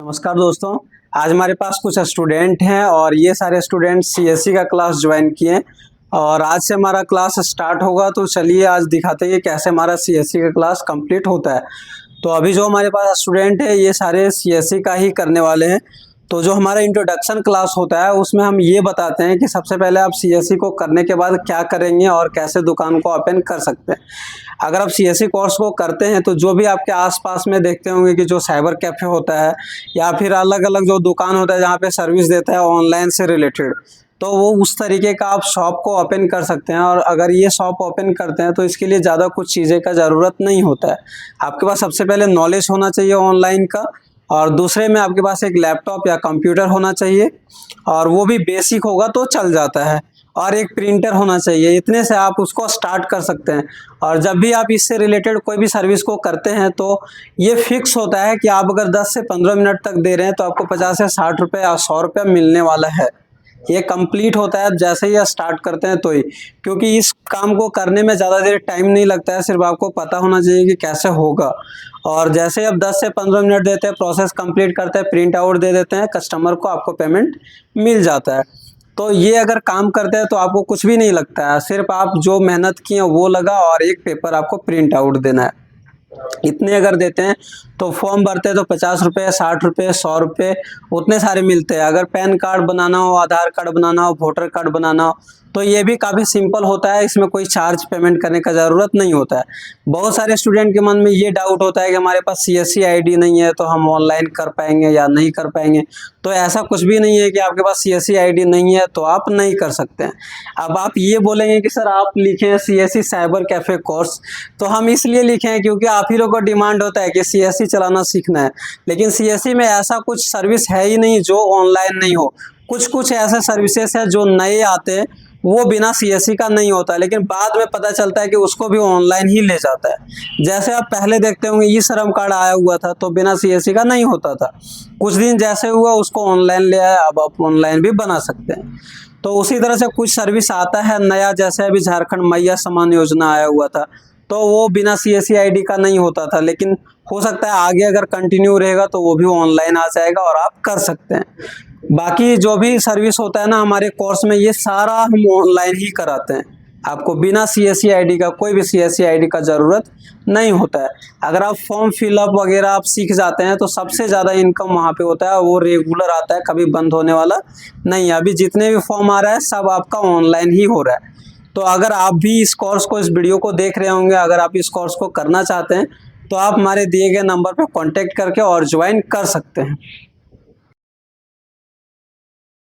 नमस्कार दोस्तों। आज हमारे पास कुछ स्टूडेंट हैं और ये सारे स्टूडेंट सीएससी का क्लास ज्वाइन किए हैं और आज से हमारा क्लास स्टार्ट होगा। तो चलिए आज दिखाते हैं कि कैसे हमारा सीएससी का क्लास कंप्लीट होता है। तो अभी जो हमारे पास स्टूडेंट है ये सारे सीएससी का ही करने वाले हैं। तो जो हमारा इंट्रोडक्शन क्लास होता है उसमें हम ये बताते हैं कि सबसे पहले आप सीएससी को करने के बाद क्या करेंगे और कैसे दुकान को ओपन कर सकते हैं। अगर आप सीएससी कोर्स को करते हैं तो जो भी आपके आसपास में देखते होंगे कि जो साइबर कैफ़े होता है या फिर अलग अलग जो दुकान होता है जहाँ पे सर्विस देता है ऑनलाइन से रिलेटेड, तो वो उस तरीके का आप शॉप को ओपन कर सकते हैं। और अगर ये शॉप ओपन करते हैं तो इसके लिए ज़्यादा कुछ चीज़ें का ज़रूरत नहीं होता है। आपके पास सबसे पहले नॉलेज होना चाहिए ऑनलाइन का, और दूसरे में आपके पास एक लैपटॉप या कंप्यूटर होना चाहिए और वो भी बेसिक होगा तो चल जाता है, और एक प्रिंटर होना चाहिए। इतने से आप उसको स्टार्ट कर सकते हैं। और जब भी आप इससे रिलेटेड कोई भी सर्विस को करते हैं तो ये फिक्स होता है कि आप अगर 10 से 15 मिनट तक दे रहे हैं तो आपको 50 से 60 रुपये या 100 रुपये मिलने वाला है। ये कंप्लीट होता है जैसे ही स्टार्ट करते हैं तो ही, क्योंकि इस काम को करने में ज़्यादा देर टाइम नहीं लगता है, सिर्फ आपको पता होना चाहिए कि कैसे होगा। और जैसे आप 10 से 15 मिनट देते हैं, प्रोसेस कंप्लीट करते हैं, प्रिंट आउट दे देते हैं कस्टमर को, आपको पेमेंट मिल जाता है। तो ये अगर काम करते हैं तो आपको कुछ भी नहीं लगता है, सिर्फ आप जो मेहनत किए वो लगा और एक पेपर आपको प्रिंट आउट देना है। इतने अगर देते हैं तो फॉर्म भरते हैं तो 50 रुपये, 60 रुपये, 100 रुपये उतने सारे मिलते हैं। अगर पैन कार्ड बनाना हो, आधार कार्ड बनाना हो, वोटर कार्ड बनाना हो तो ये भी काफ़ी सिंपल होता है, इसमें कोई चार्ज पेमेंट करने का ज़रूरत नहीं होता है। बहुत सारे स्टूडेंट के मन में ये डाउट होता है कि हमारे पास सीएससी आईडी नहीं है तो हम ऑनलाइन कर पाएंगे या नहीं कर पाएंगे। तो ऐसा कुछ भी नहीं है कि आपके पास सीएससी आईडी नहीं है तो आप नहीं कर सकते हैं। अब आप ये बोलेंगे कि सर आप लिखे हैं सीएससी साइबर कैफ़े कोर्स, तो हम इसलिए लिखे हैं क्योंकि आप ही लोग को डिमांड होता है कि सीएससी चलाना सीखना है, लेकिन सीएससी में ऐसा कुछ सर्विस है ही नहीं जो ऑनलाइन नहीं हो। कुछ कुछ ऐसे सर्विसेज है जो नए आते हैं वो बिना सीएससी का नहीं होता, लेकिन बाद में पता चलता है कि उसको भी ऑनलाइन ही ले जाता है। जैसे आप पहले देखते होंगे ई श्रम कार्ड आया हुआ था तो बिना सीएससी का नहीं होता था, कुछ दिन जैसे हुआ उसको ऑनलाइन ले आया, अब आप ऑनलाइन भी बना सकते हैं। तो उसी तरह से कुछ सर्विस आता है नया, जैसे अभी झारखंड मैया समान योजना आया हुआ था तो वो बिना सीएससी आईडी का नहीं होता था, लेकिन हो सकता है आगे अगर कंटिन्यू रहेगा तो वो भी ऑनलाइन आ जाएगा और आप कर सकते हैं। बाकी जो भी सर्विस होता है ना हमारे कोर्स में, ये सारा हम ऑनलाइन ही कराते हैं। आपको बिना सीएससी आईडी का, कोई भी सीएससी आईडी का ज़रूरत नहीं होता है। अगर आप फॉर्म फिलअप वगैरह आप सीख जाते हैं तो सबसे ज़्यादा इनकम वहाँ पे होता है, वो रेगुलर आता है, कभी बंद होने वाला नहीं है। अभी जितने भी फॉर्म आ रहा है सब आपका ऑनलाइन ही हो रहा है। तो अगर आप भी इस कोर्स को, इस वीडियो को देख रहे होंगे, अगर आप इस कोर्स को करना चाहते हैं तो आप हमारे दिए गए नंबर पर कॉन्टेक्ट करके और ज्वाइन कर सकते हैं।